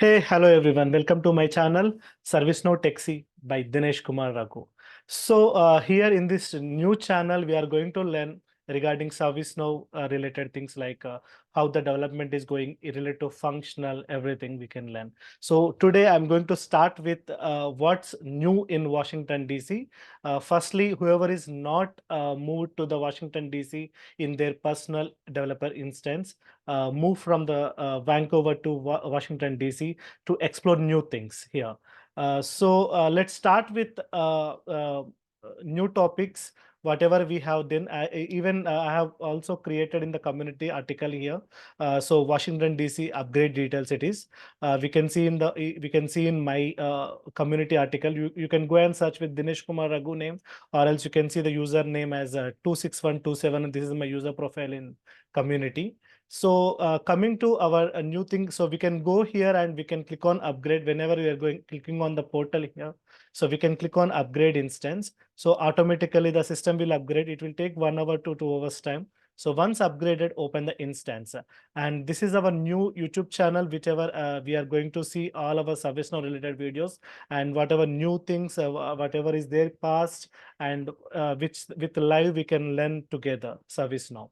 Hey, hello everyone. Welcome to my channel, ServiceNow Techie by Dinesh Kumar Raghu. Here in this new channel, we are going to learn regarding ServiceNow related things like how the development is going, related to functional, everything we can learn. So today I'm going to start with what's new in Washington DC. Firstly, whoever is not moved to the Washington DC in their personal developer instance, move from the Vancouver to Washington DC to explore new things here. Let's start with new topics. Whatever we have done, I have also created in the community article here. So Washington DC upgrade details it is. We can see in my community article. You can go and search with Dinesh Kumar Raghu name, or else you can see the username as 26127. This is my user profile in community. Coming to our new thing, so we can go here and we can click on upgrade whenever we are clicking on the portal here. So we can click on upgrade instance. So automatically the system will upgrade. It will take 1 hour to 2 hours time. So once upgraded, open the instance. And this is our new YouTube channel, whichever we are going to see all of our ServiceNow related videos and whatever new things, whatever is there past and which with live we can learn together ServiceNow.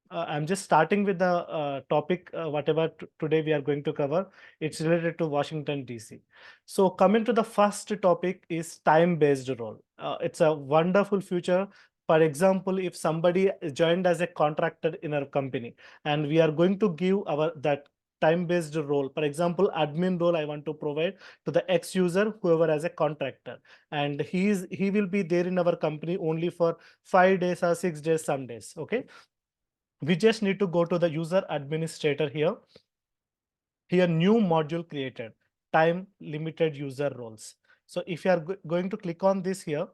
I'm just starting with the topic, whatever today we are going to cover. It's related to Washington, DC. So coming to the first topic is time-based role. It's a wonderful future. For example, if somebody joined as a contractor in our company and we are going to give that time-based role, for example, admin role I want to provide to the ex-user, whoever as a contractor, and he will be there in our company only for 5 days or 6 days, some days. Okay, we just need to go to the user administrator here. Here, new module created, time limited user roles. So if you are going to click on this here,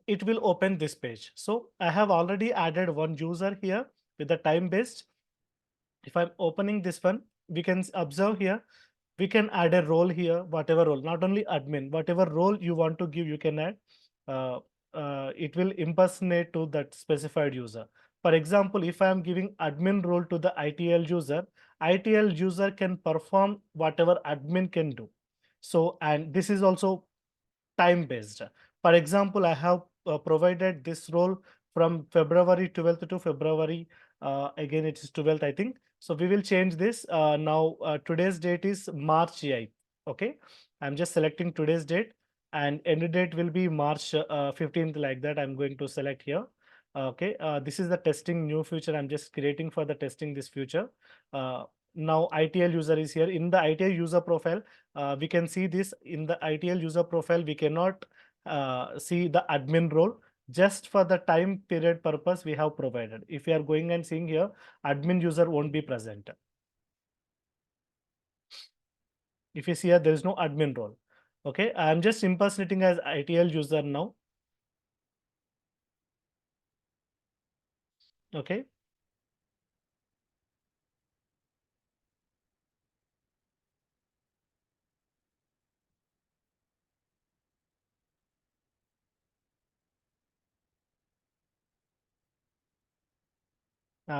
it will open this page. So I have already added one user here with the time based. If I'm opening this one, we can observe here, we can add a role here, whatever role, not only admin, whatever role you want to give, you can add. Uh, it will impersonate to that specified user. For example, if I am giving admin role to the ITL user, ITL user can perform whatever admin can do. So, and this is also time based. For example, I have provided this role from February 12th to February, again it is 12th, I think. So we will change this. Now today's date is March 8th. Okay, I'm just selecting today's date and end date will be March 15th, like that. I'm going to select here. Okay, this is the testing new feature. I'm just creating for the testing this feature. Now ITL user is here. In the ITL user profile, we can see this in the ITL user profile. We cannot see the admin role. Just for the time period purpose, we have provided. If you are going and seeing here, admin user won't be present. If you see here, there is no admin role. Okay, I'm just impersonating as ITL user now. Okay.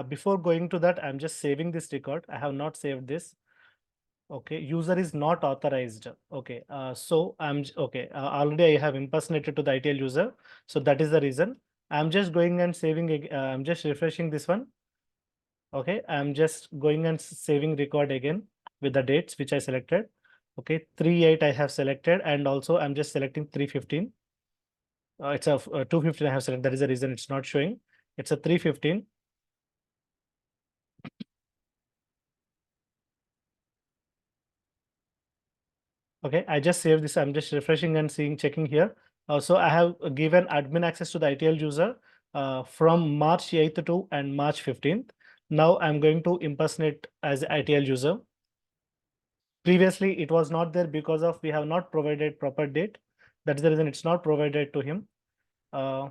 Before going to that, I'm just saving this record. I have not saved this. Okay, user is not authorized. Okay, okay. Already I have impersonated to the ITL user, so that is the reason. I'm just going and saving. I'm just refreshing this one. Okay, I'm just going and saving record again with the dates which I selected. Okay, 3/8 I have selected, and also I'm just selecting 3/15. It's a 2/15 I have selected. That is the reason it's not showing. It's a 3/15. Okay, I just saved this. I'm just refreshing and seeing, checking here. So I have given admin access to the ITL user from March 8th to and March 15th. Now I'm going to impersonate as ITL user. Previously, it was not there because of we have not provided proper date. That's the reason it's not provided to him. Uh,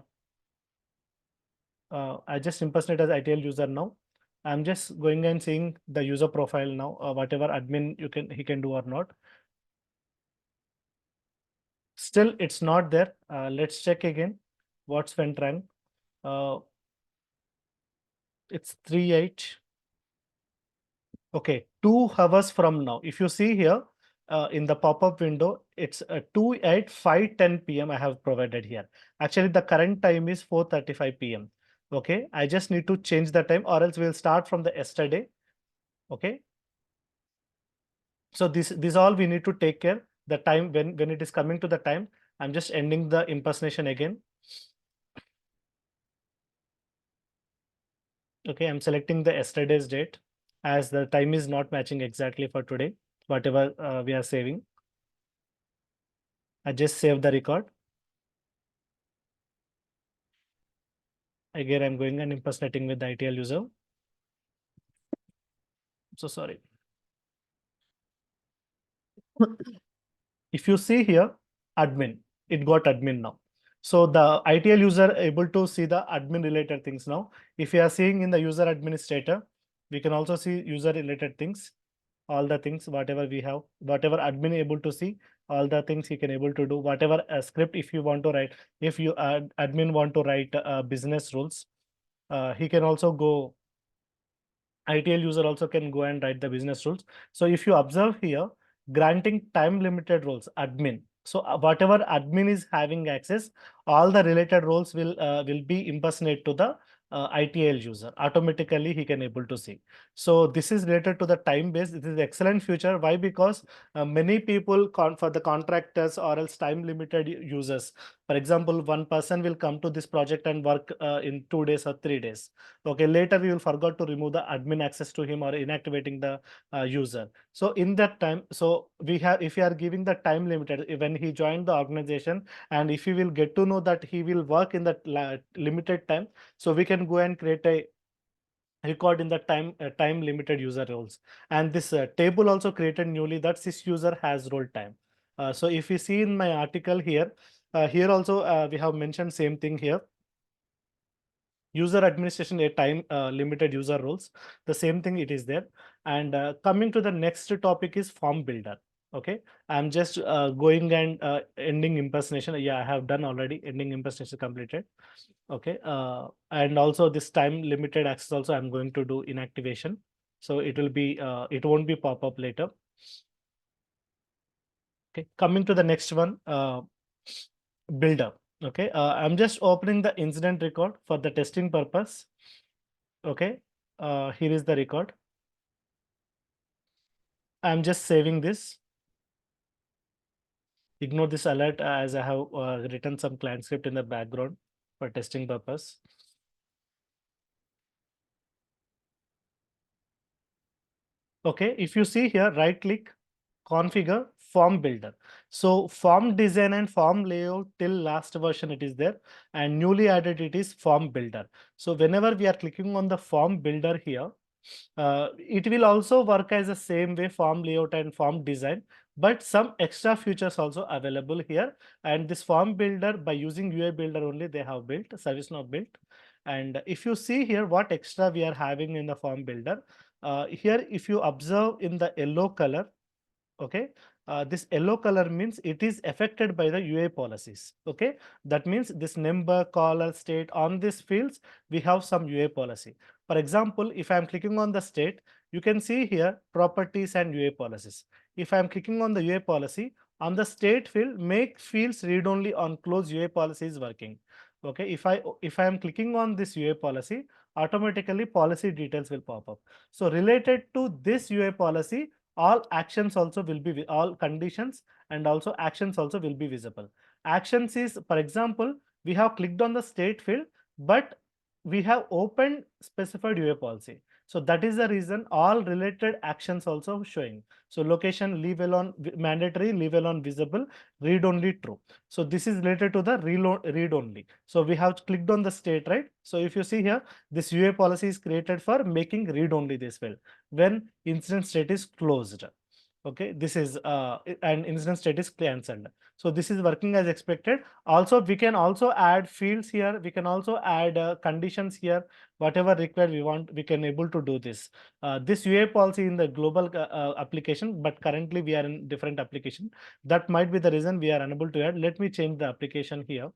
I just impersonate as ITL user now. I'm just going and seeing the user profile now, whatever admin he can do or not. Still, it's not there. Let's check again. What's went wrong? Uh, it's 3/8. Okay, 2 hours from now. If you see here in the pop-up window, it's 2 at 5:10 p.m. I have provided here. Actually, the current time is 4:35 p.m. Okay, I just need to change the time, or else we'll start from the yesterday. Okay, so this all we need to take care. The time when it is coming to the time, I'm just ending the impersonation again. Okay, I'm selecting the yesterday's date as the time is not matching exactly for today, whatever we are saving. I just save the record. Again, I'm going and impersonating with the ITL user. So sorry. If you see here, admin, it got admin now. So the ITL user able to see the admin related things now. If you are seeing in the user administrator, we can also see user related things, all the things, whatever we have, whatever admin able to see, all the things he can able to do, whatever script if you want to write, if you admin want to write business rules, he can also go ITL user also can go and write the business rules. So if you observe here, granting time limited roles, admin. So whatever admin is having access, all the related roles will be impersonate to the ITL user. Automatically he can able to see. So this is related to the time base. This is excellent feature. Why? Because many people for the contractors or else time limited users. For example, one person will come to this project and work in 2 days or 3 days. Okay, later we will forgot to remove the admin access to him or inactivating the user. So in that time, so we have, if you are giving the time limited, when he joined the organization, and if he will get to know that he will work in that limited time, so we can go and create a record in the time limited user roles. And this table also created newly that this user has role time. So if you see in my article here, here also we have mentioned same thing here, user administration a time limited user roles, the same thing it is there. And coming to the next topic is form builder. Okay, I'm just going and ending impersonation. Yeah, I have done already, ending impersonation completed. Okay, and also this time limited access also I'm going to do inactivation, so it will be it won't be pop up later. Okay, coming to the next one, builder. Okay, I'm just opening the incident record for the testing purpose. Okay, here is the record. I'm just saving this. Ignore this alert as I have written some client script in the background for testing purpose. Okay, if you see here, right click, configure form builder. So form design and form layout till last version it is there, and newly added it is form builder. So whenever we are clicking on the form builder here, it will also work as the same way, form layout and form design, but some extra features also available here. And this form builder, by using UI builder only, they have built, ServiceNow built. And if you see here what extra we are having in the form builder, here if you observe in the yellow color, okay, this yellow color means it is affected by the UA policies. Okay, that means this number, caller, state, on these fields we have some UA policy. For example, if I'm clicking on the state, you can see here properties and UA policies. If I'm clicking on the UA policy, on the state field, make fields read only on close UA policy is working. Okay, if I am clicking on this UA policy, automatically policy details will pop up. So related to this UA policy, all actions also will be, all conditions and also actions also will be visible. Actions is, for example, we have clicked on the state field, but we have opened specified UA policy. So that is the reason all related actions also showing. So location, leave alone mandatory, leave alone visible, read only true. So this is related to the read only. So we have clicked on the state, right? So if you see here, this UA policy is created for making read only this field when incident state is closed. Okay, this is and incident state is cancelled. So this is working as expected. Also, we can also add fields here. We can also add conditions here. Whatever required we want, we can able to do this. This UA policy in the global application, but currently we are in different application. That might be the reason we are unable to add. Let me change the application here.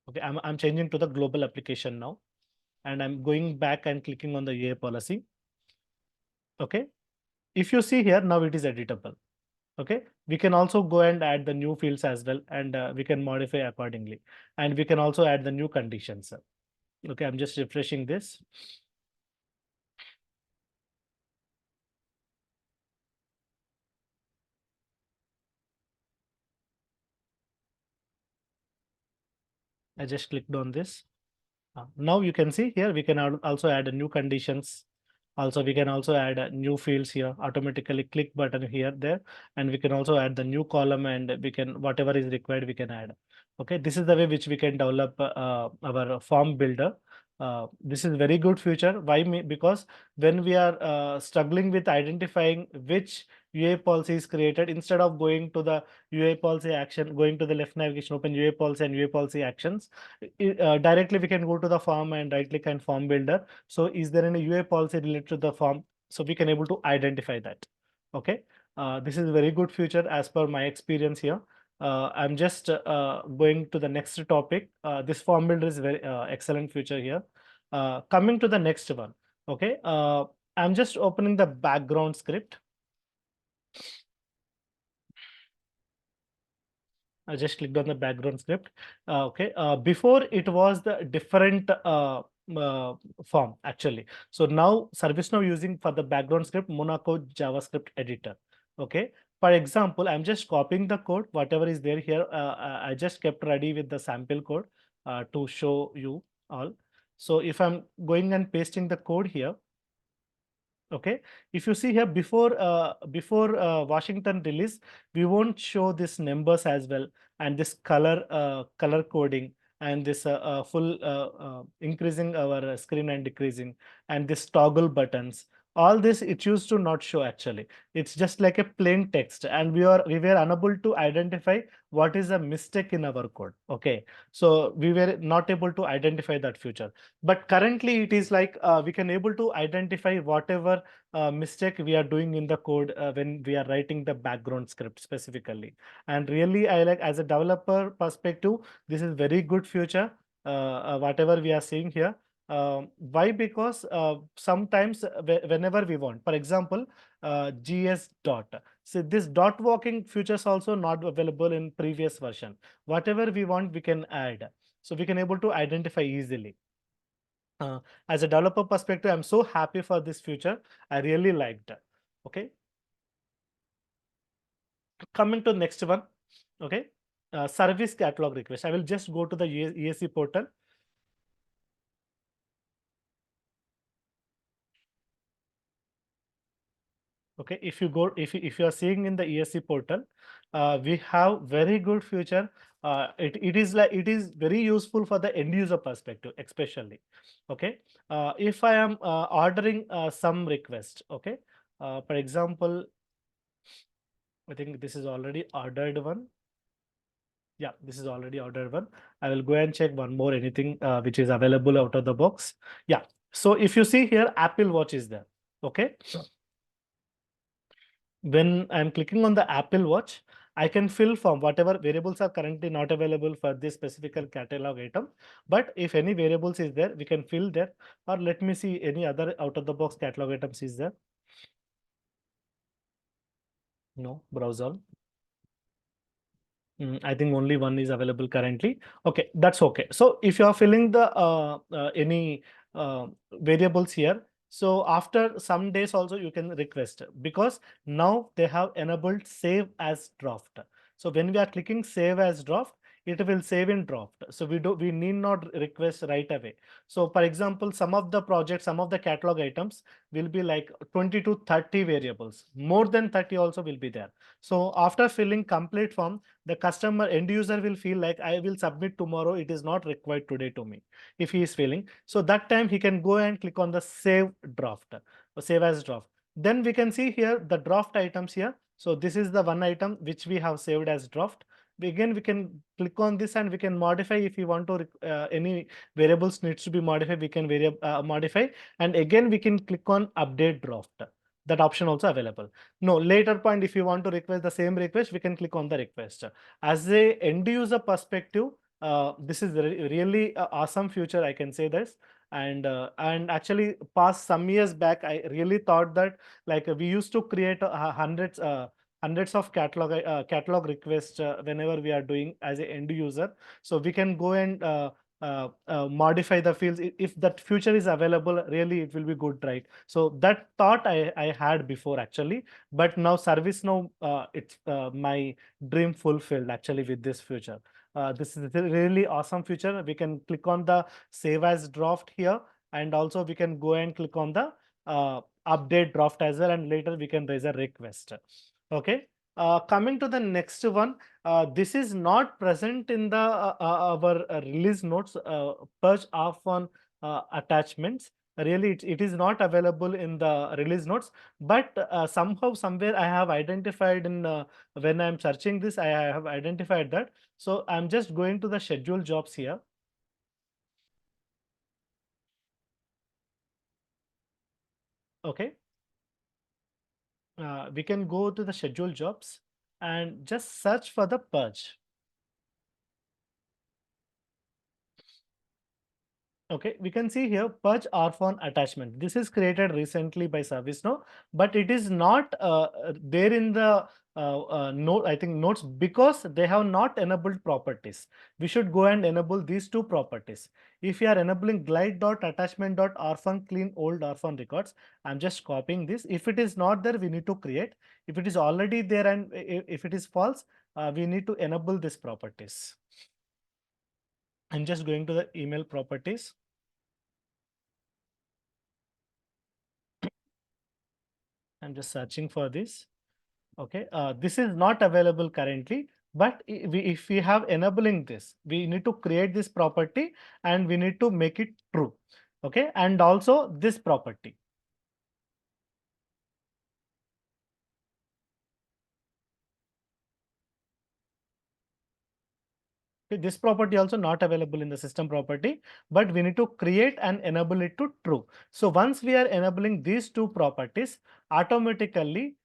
Okay, I'm changing to the global application now, and I'm going back and clicking on the UA policy. Okay. If you see here, now it is editable. Okay. We can also go and add the new fields as well, and we can modify accordingly. And we can also add the new conditions. Okay. I'm just refreshing this. I just clicked on this. Now you can see here, we can also add a new conditions. Also, we can also add new fields here, automatically click button here, there, and we can also add the new column, and we can, whatever is required, we can add. Okay, this is the way which we can develop our form builder. This is very good feature. Why? Because when we are struggling with identifying which UA policy is created, instead of going to the UA policy action, going to the left navigation, open UA policy and UA policy actions, directly we can go to the form and right click and form builder. So is there any UA policy related to the form? So we can able to identify that. Okay. This is a very good feature as per my experience here. I'm just going to the next topic. This form builder is very excellent feature here. Coming to the next one. Okay. I'm just opening the background script. I just clicked on the background script. Okay. Before it was the different form actually. So now ServiceNow using for the background script Monaco JavaScript editor. Okay. For example, I'm just copying the code, whatever is there here. I just kept ready with the sample code to show you all. So if I'm going and pasting the code here, okay, if you see here before Washington release, we won't show this numbers as well, and this color coding, and this full increasing our screen and decreasing, and this toggle buttons. All this it used to not show actually. It's just like a plain text, and we were unable to identify what is a mistake in our code. Okay, so we were not able to identify that feature. But currently it is like we can able to identify whatever mistake we are doing in the code when we are writing the background script specifically. And really, I like, as a developer perspective, this is very good feature. Whatever we are seeing here. Why? Because sometimes whenever we want, for example, GS dot. So this dot walking features also not available in previous version. Whatever we want, we can add. So we can able to identify easily. As a developer perspective, I'm so happy for this feature. I really liked it. Okay. Coming to next one. Okay. Service catalog request. I will just go to the ESC portal. Okay, if you go, if you are seeing in the ESC portal, we have very good feature. It is like, it is very useful for the end user perspective, especially. Okay, if I am ordering some request, okay, for example, I think this is already ordered one. Yeah, this is already ordered one. I will go and check one more, anything which is available out of the box. Yeah. So if you see here, Apple Watch is there. Okay. When I'm clicking on the Apple Watch, I can fill from whatever variables are currently not available for this specific catalog item. But if any variables is there, we can fill there. Or let me see any other out of the box catalog items is there. No, browse all. I think only one is available currently. Okay, that's okay. So if you are filling the any variables here, so after some days also you can request, because now they have enabled save as draft. So when we are clicking save as draft, it will save in draft. So we need not request right away. So for example, some of the projects, some of the catalog items will be like 20 to 30 variables. More than 30 also will be there. So after filling complete form, the customer end user will feel like, I will submit tomorrow, it is not required today to me, if he is feeling. So that time he can go and click on the save draft or save as draft. Then we can see here the draft items here. So this is the one item which we have saved as draft. Again, we can click on this and we can modify if we want to any variables needs to be modified, we can modify. And again, we can click on update draft. That option also available. No, later point, if you want to request the same request, we can click on the request. As a end user perspective, this is really awesome feature, I can say this. And actually past some years back, I really thought that like we used to create hundreds of catalog requests whenever we are doing as a end user. So we can go and modify the fields. If that feature is available, really it will be good, right? So that thought I had before actually, but now ServiceNow, it's my dream fulfilled actually with this feature. This is a really awesome feature. We can click on the save as draft here, and also we can go and click on the update draft as well, and later we can raise a request. Okay. Coming to the next one, this is not present in the our release notes, purge off on attachments. Really, it is not available in the release notes, but somehow, somewhere I have identified in when I'm searching this, I have identified that. So I'm just going to the schedule jobs here. Okay. We can go to the schedule jobs and just search for the purge. Okay, we can see here purge orphan attachment. This is created recently by ServiceNow, but it is not there in the note, I think notes, because they have not enabled properties. We should go and enable these two properties. If you are enabling glide.attachment.orphan clean old orphan records, I'm just copying this. If it is not there, we need to create. If it is already there and if it is false, we need to enable these properties. I'm just going to the email properties. I'm just searching for this. Okay, this is not available currently, but if we have enabling this, we need to create this property and we need to make it true. Okay, and also this property. Okay, this property also not available in the system property, but we need to create and enable it to true. So once we are enabling these two properties, automatically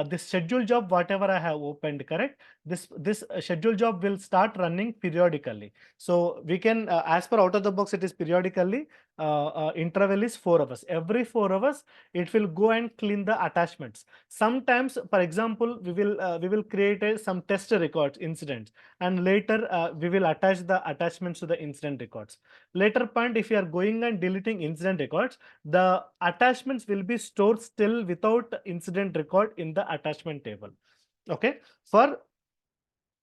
this schedule job, whatever I have opened, correct? This schedule job will start running periodically. So we can, as per out of the box, it is periodically. Interval is 4 hours. Every 4 hours, it will go and clean the attachments. Sometimes, for example, we will create some test records incidents, and later we will attach the attachments to the incident records. Later point, if you are going and deleting incident records, the attachments will be stored still without incident record in the attachment table. Okay, for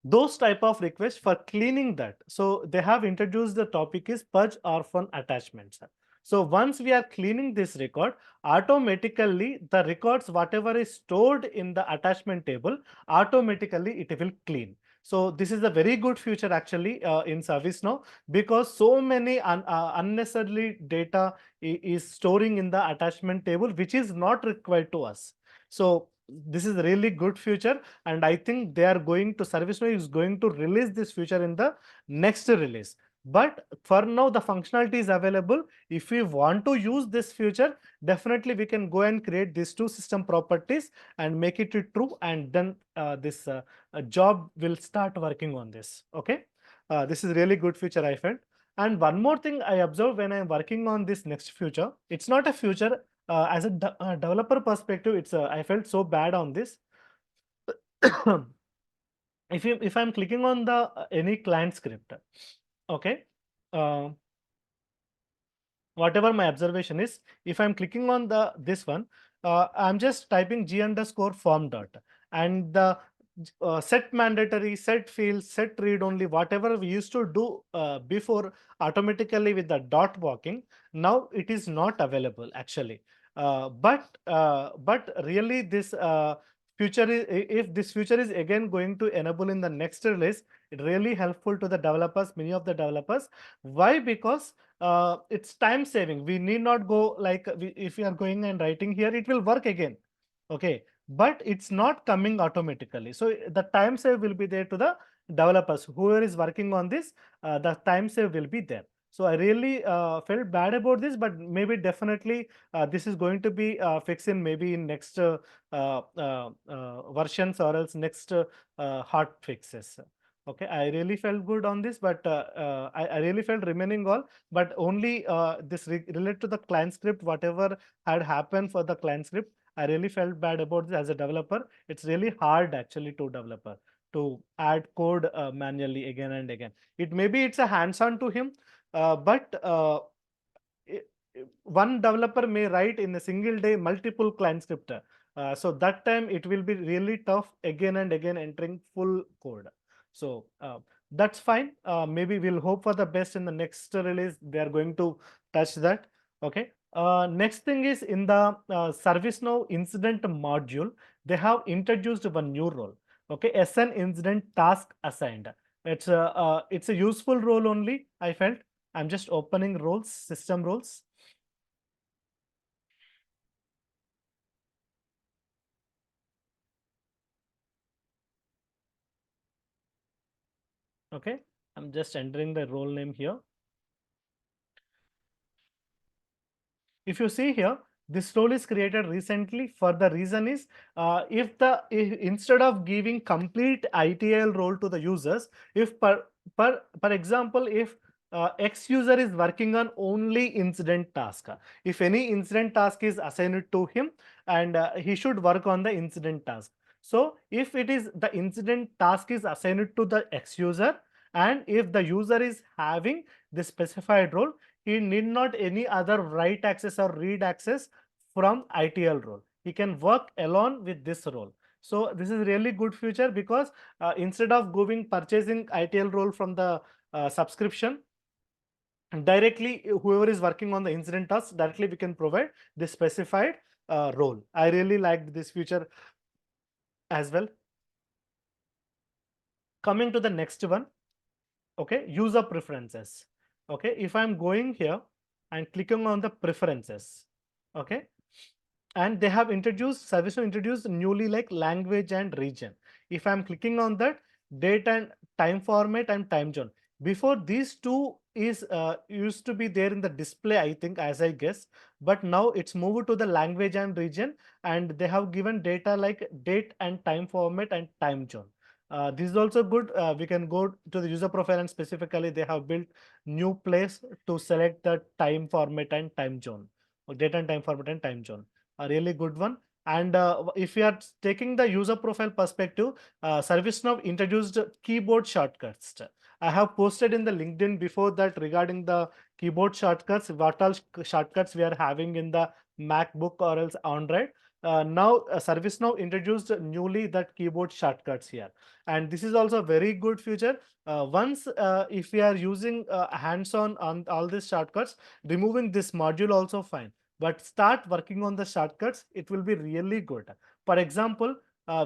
those type of requests for cleaning that, so they have introduced the topic is purge orphan attachments. So once we are cleaning this record, automatically the records whatever is stored in the attachment table, automatically it will clean. So this is a very good feature actually in ServiceNow, because so many unnecessarily data is storing in the attachment table which is not required to us. So this is a really good feature, and I think they are going to, ServiceNow is going to release this feature in the next release. But for now, the functionality is available. If we want to use this feature, definitely we can go and create these two system properties and make it true, and then this job will start working on this. Okay, this is really good feature I felt. And one more thing I observed when I'm working on this next feature, it's not a feature. As a developer perspective, it's I felt so bad on this. If I'm clicking on the any client script, okay, uh, whatever my observation is, if I'm clicking on the this one, I'm just typing g underscore form dot, and the set mandatory, set fields, set read only, whatever we used to do before automatically with the dot walking, now it is not available actually. But really this future is, if this feature is again going to enable in the next release, it really helpful to the developers, many of the developers. Why? Because it's time saving. We need not go like if we are going and writing here, it will work again. Okay, but it's not coming automatically. So the time save will be there to the developers. Whoever is working on this, the time save will be there. So I really felt bad about this, but maybe definitely this is going to be fixed in maybe in next versions or else next hot fixes. Okay, I really felt good on this, but I really felt remaining all, but only this relate to the client script, whatever had happened for the client script. I really felt bad about this as a developer. It's really hard actually to developer to add code manually again and again. It maybe it's a hands-on to him, but i- one developer may write in a single day multiple client script. So that time it will be really tough again and again entering full code. So that's fine. Maybe we'll hope for the best in the next release. They are going to touch that. Okay. Next thing is in the ServiceNow incident module, they have introduced one new role. Okay, SN incident task assigned. It's a useful role only. I felt I'm just opening roles, system roles. Okay, I'm just entering the role name here. If you see here, this role is created recently for the reason is if instead of giving complete ITL role to the users, if per example, if X user is working on only incident task, if any incident task is assigned to him and he should work on the incident task. So if it is the incident task is assigned to the X user and if the user is having the specified role, he need not any other write access or read access from ITL role. He can work alone with this role. So this is really good feature because instead of going purchasing ITL role from the subscription, directly whoever is working on the incident task, directly we can provide the specified role. I really liked this feature as well. Coming to the next one, okay, user preferences. Okay, if I'm going here and clicking on the preferences, okay, and they have introduced ServiceNow introduced newly like language and region. If I'm clicking on that, date and time format and time zone, before these two is used to be there in the display, I think, as I guess, but now it's moved to the language and region, and they have given data like date and time format and time zone. This is also good. We can go to the user profile and specifically they have built new place to select the time format and time zone, or date and time format and time zone, a really good one. And if you are taking the user profile perspective, ServiceNow introduced keyboard shortcuts. I have posted in the LinkedIn before that regarding the keyboard shortcuts, what all shortcuts we are having in the MacBook or else Android. Now ServiceNow introduced newly that keyboard shortcuts here, and this is also a very good feature. Once if we are using hands-on on all these shortcuts, removing this module also fine, but start working on the shortcuts, it will be really good. For example,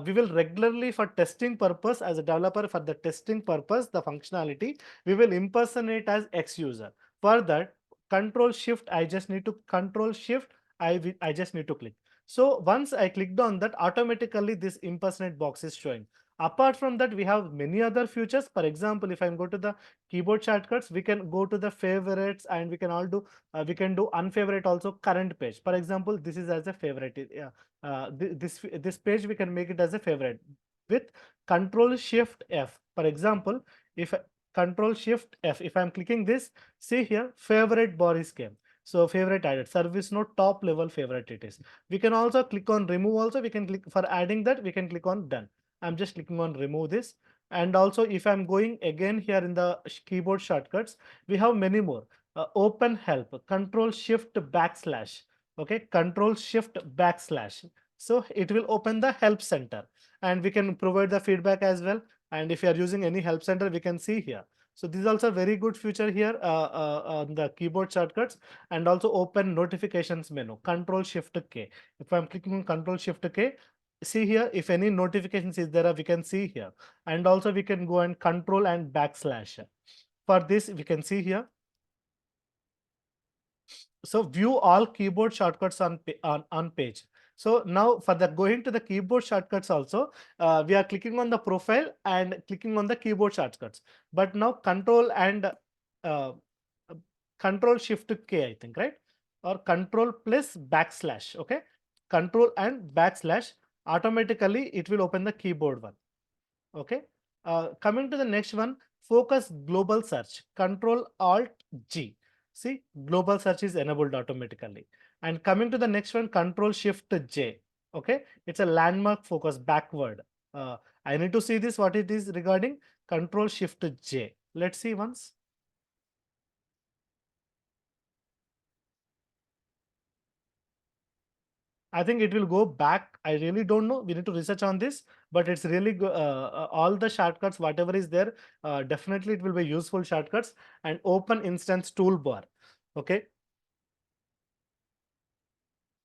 we will regularly for testing purpose as a developer, for the testing purpose, the functionality, we will impersonate as X user. For that, control shift, I just need to control shift, I just need to click. So once I clicked on that, automatically this impersonate box is showing. Apart from that, we have many other features. For example, if I go to the keyboard shortcuts, we can go to the favorites and we can all do we can do unfavorite also current page. For example, this is as a favorite. This page we can make it as a favorite with Control Shift F. For example, if Control Shift F, if I'm clicking this, see here favorite bar is came. So favorite added, ServiceNow top level favorite it is. We can also click on remove. Also we can click for adding that. We can click on done. I'm just clicking on remove this. And also if I'm going again here in the keyboard shortcuts, we have many more. Open help, control shift backslash, okay, control shift backslash. So it will open the help center and we can provide the feedback as well. And if you are using any help center, we can see here. So this is also a very good feature here on the keyboard shortcuts. And also open notifications menu, control shift K. If I'm clicking on control shift K, see here, if any notifications is there, we can see here. And also we can go and control and backslash. For this, we can see here. So view all keyboard shortcuts on page. So now for the going to the keyboard shortcuts also, we are clicking on the profile and clicking on the keyboard shortcuts. But now control and uh, control shift K, I think, right? Or control plus backslash. Okay, control and backslash, automatically it will open the keyboard one. Okay, Coming to the next one, focus global search, Control Alt G. See, global search is enabled automatically. And coming to the next one, Control Shift J. Okay, it's a landmark focus backward. I need to see this, what it is regarding Control Shift J. Let's see once. I think it will go back. I really don't know. We need to research on this, but it's really all the shortcuts, whatever is there, definitely it will be useful shortcuts. And open instance toolbar. Okay,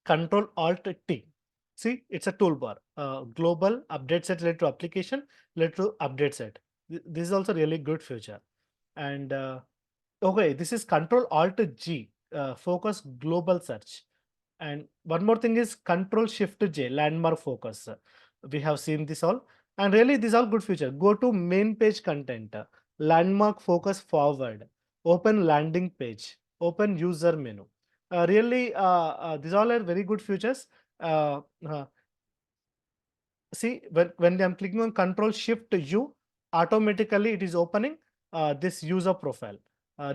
Control Alt T. See, it's a toolbar. Global update set related to application, related to update set. This is also really good feature. And okay, this is Control Alt G. Focus global search. And one more thing is Control Shift J, landmark focus. We have seen this all. And really, these all good feature. Go to main page content, landmark focus forward, open landing page, open user menu. Really, these all are very good features. Uh, uh, See, when I'm clicking on Control Shift U, automatically it is opening this user profile.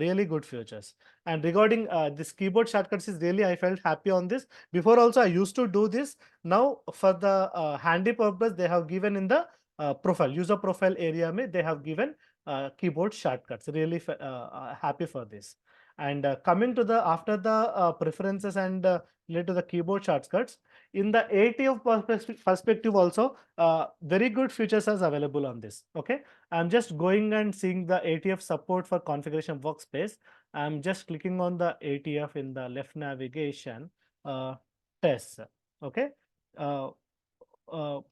Really good features. And regarding this keyboard shortcuts is really, I felt happy on this. Before also I used to do this. Now for the handy purpose, they have given in the profile, user profile area, they have given keyboard shortcuts. Really happy for this. And coming to the, after the preferences and related to the keyboard shortcuts, in the ATF perspective also, very good features are available on this. Okay, I'm just going and seeing the ATF support for configuration workspace. I'm just clicking on the ATF in the left navigation, tests. Okay, uh,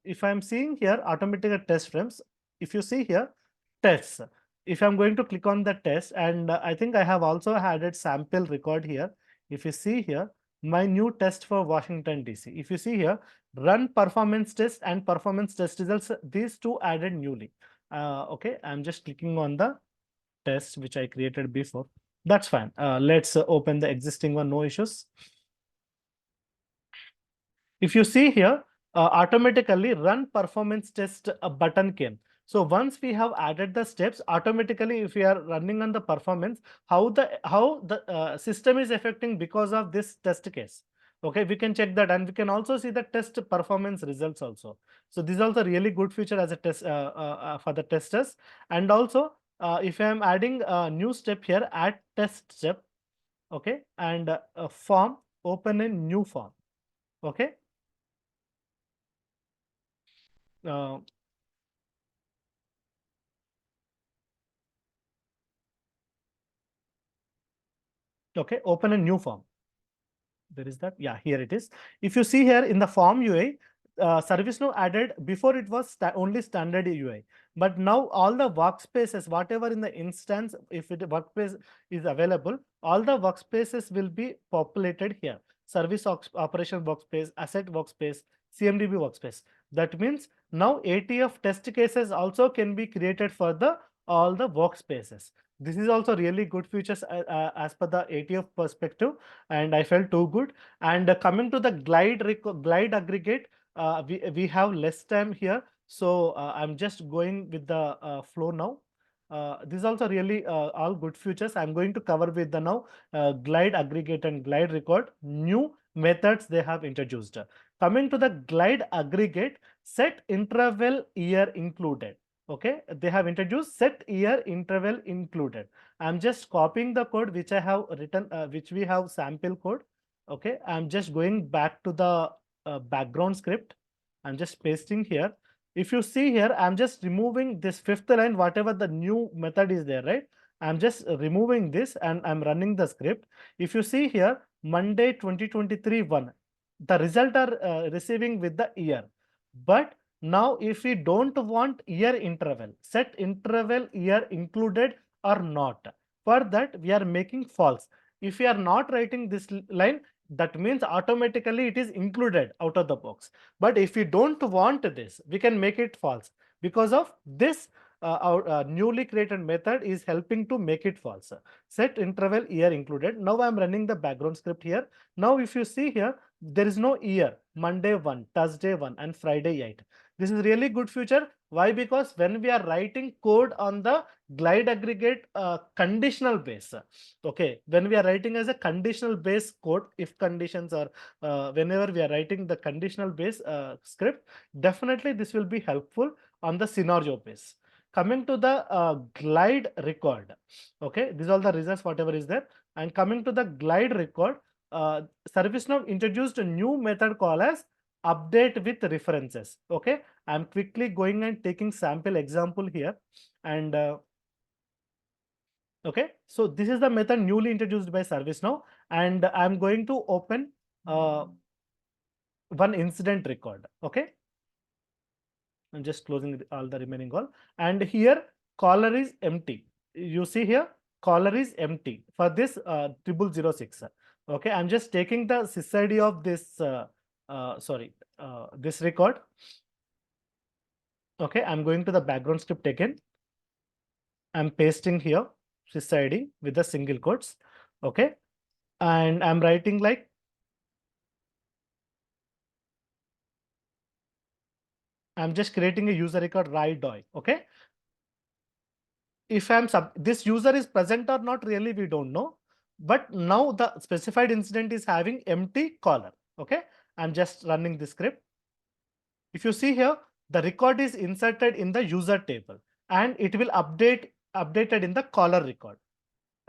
if I'm seeing here automatic test frames, if you see here tests, if I'm going to click on the test, and I think I have also added sample record here. If you see here, my new test for Washington DC. If you see here, run performance test and performance test results, these two added newly. Okay, I'm just clicking on the test which I created before. That's fine. Let's open the existing one, no issues. If you see here, automatically run performance test button came. So once we have added the steps, automatically if we are running on the performance, how the system is affecting because of this test case. Okay, we can check that, and we can also see the test performance results also. So this is also really good feature as a test for the testers. And also, if I am adding a new step here, add test step. Okay, and a form, open a new form. Okay. Uh, okay, open a new form. There is that. Yeah, here it is. If you see here in the form UI, ServiceNow added, before it was only standard UI, but now all the workspaces, whatever in the instance, if it workspace is available, all the workspaces will be populated here. Service operation workspace, asset workspace, CMDB workspace. That means now ATF test cases also can be created for the all the workspaces. This is also really good features as per the ATF perspective, and I felt too good. And coming to the glide aggregate, we have less time here, so I'm just going with the flow now. This is also really all good features. I'm going to cover with the now glide aggregate and glide record, new methods they have introduced. Coming to the glide aggregate, set interval year included. Okay, they have introduced set year interval included. I'm just copying the code which I have written, which we have sample code. Okay, I'm just going back to the background script. I'm just pasting here. If you see here, I'm just removing this fifth line, whatever the new method is there, right? I'm just removing this and I'm running the script. If you see here, Monday 2023 1, the result are receiving with the year. But now if we don't want year interval, set interval year included or not. For that, we are making false. If we are not writing this line, that means automatically it is included out of the box. But if we don't want this, we can make it false. Because of this, our newly created method is helping to make it false. Set interval year included. Now I'm running the background script here. Now if you see here, there is no year. Monday 1, Thursday 1, and Friday 8. This is really good feature. Why? Because when we are writing code on the glide aggregate conditional base, okay, when we are writing as a conditional base code, if conditions are whenever we are writing the conditional base script, definitely this will be helpful on the scenario base. Coming to the glide record, okay, these are the results whatever is there. And coming to the glide record, ServiceNow introduced a new method called as update with references. Okay, I'm quickly going and taking sample example here. And okay, so this is the method newly introduced by ServiceNow, and I'm going to open one incident record. Okay, I'm just closing all the remaining all. And here caller is empty. You see here caller is empty for this 0006. Okay, I'm just taking the sysID of this this record. Okay, I'm going to the background script again. I'm pasting here sysID with the single quotes. Okay, and I'm writing like I'm just creating a user record RaiDoy. Okay, if this user is present or not, really we don't know. But now the specified incident is having empty caller. Okay, I'm just running the script. If you see here, the record is inserted in the user table and it will updated in the caller record.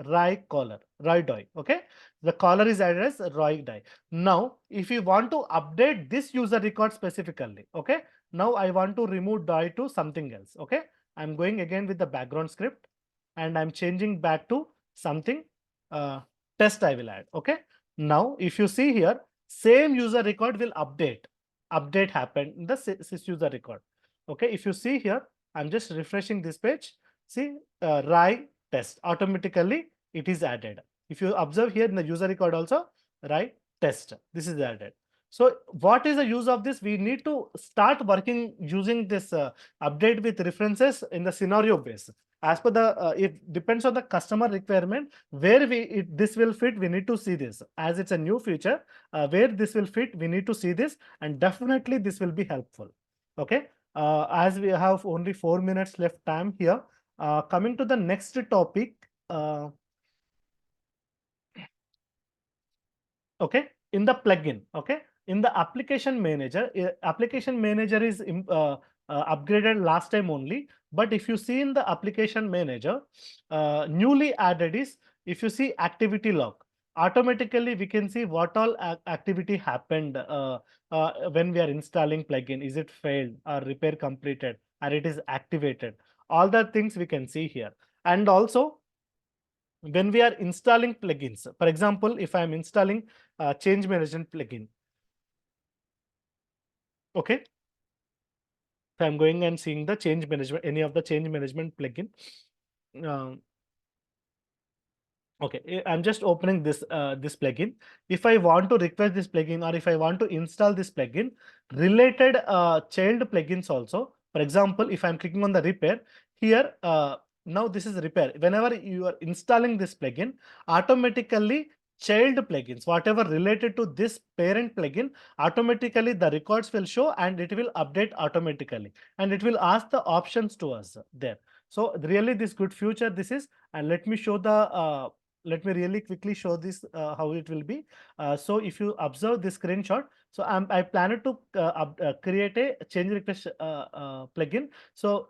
Roy Doi. Okay, the caller is added as Roy Doi. Now, if you want to update this user record specifically, okay, now I want to remove Doi to something else. Okay, I'm going again with the background script and I'm changing back to something test I will add. Okay, now if you see here, same user record will update happened in the sys user record. Okay, if you see here, I'm just refreshing this page. See, Rai test automatically it is added. If you observe here in the user record also, right, test, this is added. So what is the use of this? We need to start working using this update with references in the scenario base. As per the it depends on the customer requirement where this will fit. We need to see this as it's a new feature where this will fit. We need to see this, and definitely this will be helpful. Okay, as we have only 4 minutes left time here. Coming to the next topic. Okay, in the plugin. Okay, in the application manager is upgraded last time only. But if you see in the application manager, newly added is, if you see activity log, automatically we can see what all activity happened when we are installing plugin. Is it failed or repair completed or it is activated? All the things we can see here. And also when we are installing plugins, for example, if I am installing change management plugin, okay, if I'm going and seeing the change management, any of the change management plugin, okay, I'm just opening this plugin. If I want to request this plugin or if I want to install this plugin, related child plugins also. For example, if I'm clicking on the repair here, now this is repair. Whenever you are installing this plugin, automatically child plugins, whatever related to this parent plugin, automatically the records will show and it will update automatically, and it will ask the options to us there. So really this good feature this is, and let me show the let me really quickly show this how it will be. So if you observe this screenshot, so I planned to create a change request plugin. So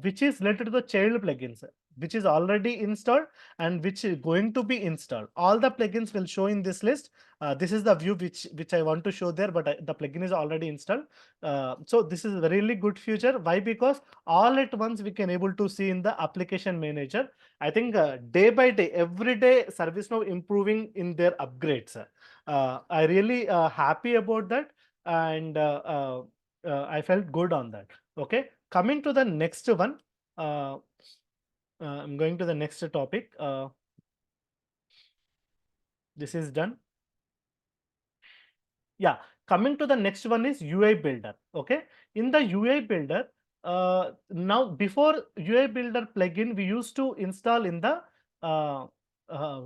which is related to the child plugins, which is already installed and which is going to be installed. All the plugins will show in this list. This is the view which I want to show there, but the plugin is already installed. So this is a really good feature. Why? Because all at once we can able to see in the application manager. I think day by day, every day, ServiceNow improving in their upgrades. I really happy about that, and I felt good on that. Okay, coming to the next one. I'm going to the next topic. This is done. Yeah, coming to the next one is UI builder. Okay, in the UI builder, now before UI builder plugin, we used to install in the uh, uh,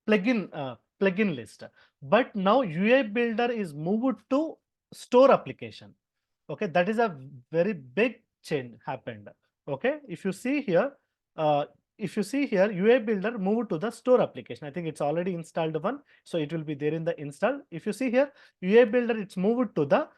plugin list, but now UI builder is moved to store application. Okay, that is a very big change happened. Okay, if you see here, UA Builder moved to the store application. I think it's already installed one, so it will be there in the install. If you see here, UA Builder, it's moved to the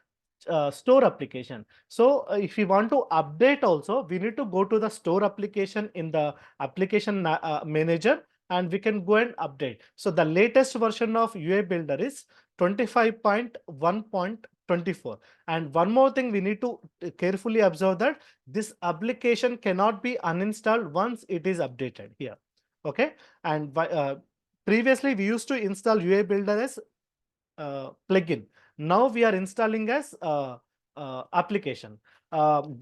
store application. So if we want to update also, we need to go to the store application in the application manager, and we can go and update. So the latest version of UA Builder is 25.1.24. And one more thing we need to carefully observe, that this application cannot be uninstalled once it is updated here. Okay, and previously we used to install UA Builder as plugin. Now we are installing as application.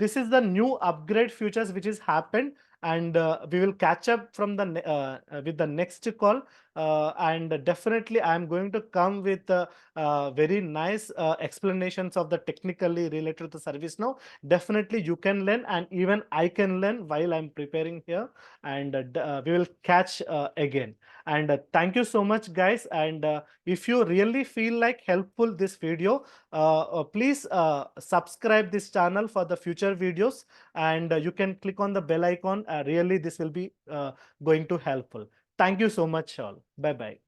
This is the new upgrade features which is happened, and we will catch up from the with the next call. And definitely I am going to come with very nice explanations of the technically related to ServiceNow. Definitely you can learn, and even I can learn while I'm preparing here, and we will catch again. And thank you so much, guys. And if you really feel like helpful this video, please subscribe this channel for the future videos, and you can click on the bell icon. Really, this will be going to helpful. Thank you so much all. Bye bye.